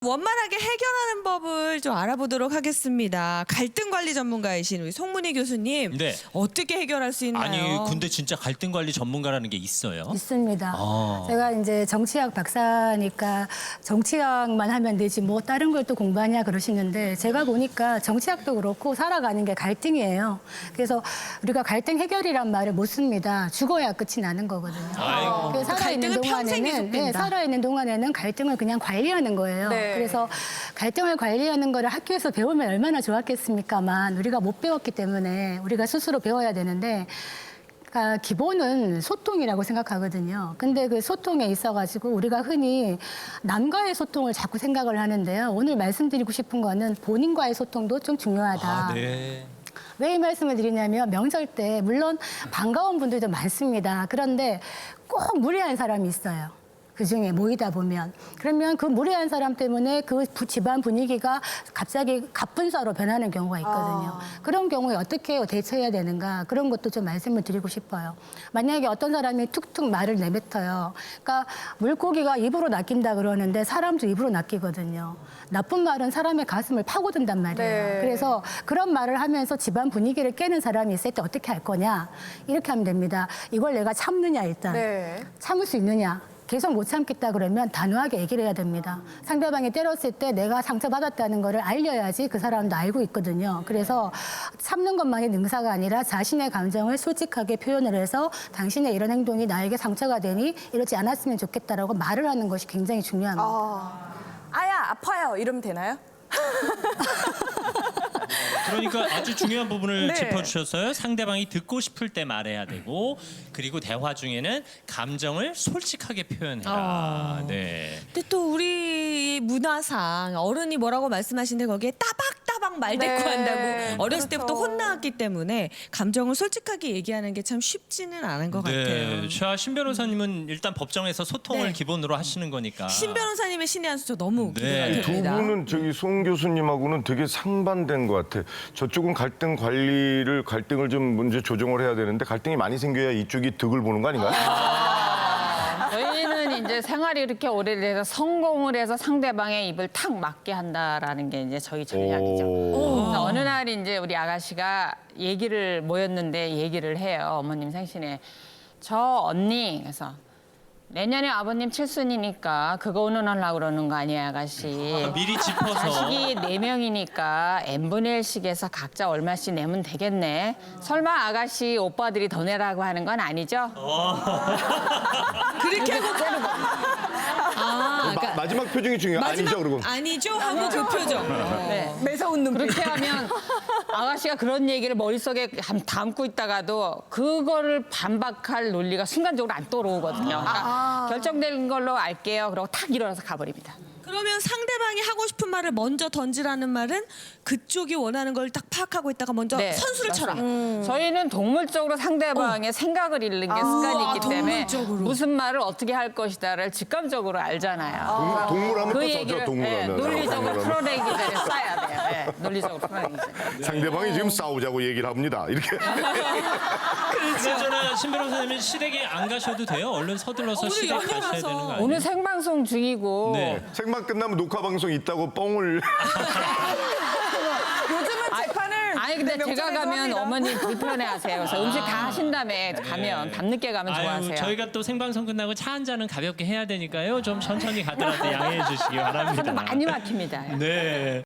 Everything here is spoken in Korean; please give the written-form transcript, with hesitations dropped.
원만하게 해결하는 법을 좀 알아보도록 하겠습니다. 갈등 관리 전문가이신 우리 송문희 교수님, 네. 어떻게 해결할 수 있나요? 아니 근데 진짜 갈등 관리 전문가라는 게 있어요? 있습니다. 아. 제가 이제 정치학 박사니까 정치학만 하면 되지 뭐 다른 걸 또 공부하냐 그러시는데 제가 보니까 정치학도 그렇고 살아가는 게 갈등이에요. 그래서 우리가 갈등 해결이란 말을 못 씁니다. 죽어야 끝이 나는 거거든요. 아이고. 그래서 갈등은 평생 계속된다. 살아있는 동안에는 갈등을 그냥 관리하는 거예요. 네. 그래서 갈등을 관리하는 거를 학교에서 배우면 얼마나 좋았겠습니까만 우리가 못 배웠기 때문에 우리가 스스로 배워야 되는데 그러니까 기본은 소통이라고 생각하거든요. 근데 그 소통에 있어가지고 우리가 흔히 남과의 소통을 자꾸 생각을 하는데요. 오늘 말씀드리고 싶은 거는 본인과의 소통도 좀 중요하다. 아, 네. 왜 이 말씀을 드리냐면 명절 때 물론 반가운 분들도 많습니다. 그런데 꼭 무례한 사람이 있어요. 그중에 모이다 보면 그러면 그 무례한 사람 때문에 그 집안 분위기가 갑자기 갑분싸로 변하는 경우가 있거든요. 그런 경우에 어떻게 대처해야 되는가 그런 것도 좀 말씀을 드리고 싶어요. 만약에 어떤 사람이 툭툭 말을 내뱉어요. 그러니까 물고기가 입으로 낚인다 그러는데 사람도 입으로 낚이거든요. 나쁜 말은 사람의 가슴을 파고든단 말이에요. 네. 그래서 그런 말을 하면서 집안 분위기를 깨는 사람이 있을 때 어떻게 할 거냐 이렇게 하면 됩니다. 이걸 내가 참느냐 일단 네. 참을 수 있느냐 계속 못 참겠다 그러면 단호하게 얘기를 해야 됩니다. 상대방이 때렸을 때 내가 상처받았다는 거를 알려야지 그 사람도 알고 있거든요. 그래서 참는 것만이 능사가 아니라 자신의 감정을 솔직하게 표현을 해서 당신의 이런 행동이 나에게 상처가 되니 이러지 않았으면 좋겠다라고 말을 하는 것이 굉장히 중요합니다. 아야 아파요 이러면 되나요? 그러니까 아주 중요한 부분을 네. 짚어주셨어요. 상대방이 듣고 싶을 때 말해야 되고 그리고 대화 중에는 감정을 솔직하게 표현해라. 네. 근데 또 우리 문화상 어른이 뭐라고 말씀하시는데 거기에 따박따박 말대꾸 네. 한다고 어렸을 그렇죠. 때부터 혼나왔기 때문에 감정을 솔직하게 얘기하는 게 참 쉽지는 않은 것 같아요. 네. 자, 신 변호사님은 일단 법정에서 소통을 네. 기본으로 하시는 거니까. 신 변호사님의 신의 한 수 저 너무 네. 기대가 두 됩니다. 분은 저기 송 교수님하고는 되게 상반된 것 같아. 저쪽은 갈등을 좀 문제 조정을 해야 되는데 갈등이 많이 생겨야 이쪽이 득을 보는 거 아닌가요? 저희는 이제 생활이 이렇게 오래돼서 성공을 해서 상대방의 입을 탁 막게 한다라는 게 이제 저희 전략이죠. 그래서 어느 날 이제 우리 아가씨가 모였는데 얘기를 해요. 어머님 생신에. 저 언니, 그래서 내년에 아버님 칠순이니까 그거 운운하려고 그러는 거 아니에요, 아가씨. 미리 짚어서. 자식이 4명이니까 n분의 1씩에서 각자 얼마씩 내면 되겠네. 설마 아가씨 오빠들이 더 내라고 하는 건 아니죠? 그렇게 하고 그러니까 마지막 표정이 중요해. 아니죠, 그러고. 아니죠 하고 그 표정. 네. 매서운 눈빛. 그렇게 하면 아가씨가 그런 얘기를 머릿속에 담고 있다가도 그거를 반박할 논리가 순간적으로 안 떠오르거든요. 그러니까 결정된 걸로 알게요. 그러고 탁 일어나서 가버립니다. 그러면 상대방이 하고 싶은 말을 먼저 던지라는 말은 그쪽이 원하는 걸 딱 파악하고 있다가 먼저 네, 선수를 쳐라. 저희는 동물적으로 상대방의 생각을 읽는 게 습관이 있기 때문에 동물적으로. 무슨 말을 어떻게 할 것이다를 직감적으로 알잖아요. 동물하면 그 또 얘기를 저죠, 동물하면. 논리적으로 동물하면. 풀어내기 전에 써야 돼요. 네, 논리적으로 풀어내기 전에. 상대방이 지금 싸우자고 얘기를 합니다. 이렇게. 그나저나 신 변호사님은 시댁에 안 가셔도 돼요. 얼른 서둘러서 오늘 시댁 가셔야 연휴라서. 되는 거 아니에요? 오늘 생방송 중이고 네. 생방 끝나면 녹화 방송 있다고 뻥을. 요즘은 재판을 아니 근데 제가 명절에도 가면 합니다. 어머니 불편해하세요. 그래서 음식 다 하신 다음에 가면 밤늦게 가면 좋아하세요. 저희가 또 생방송 끝나고 차 한 잔은 가볍게 해야 되니까요. 좀 천천히 가더라도 양해해 주시기 바랍니다. 많이 막힙니다. 네.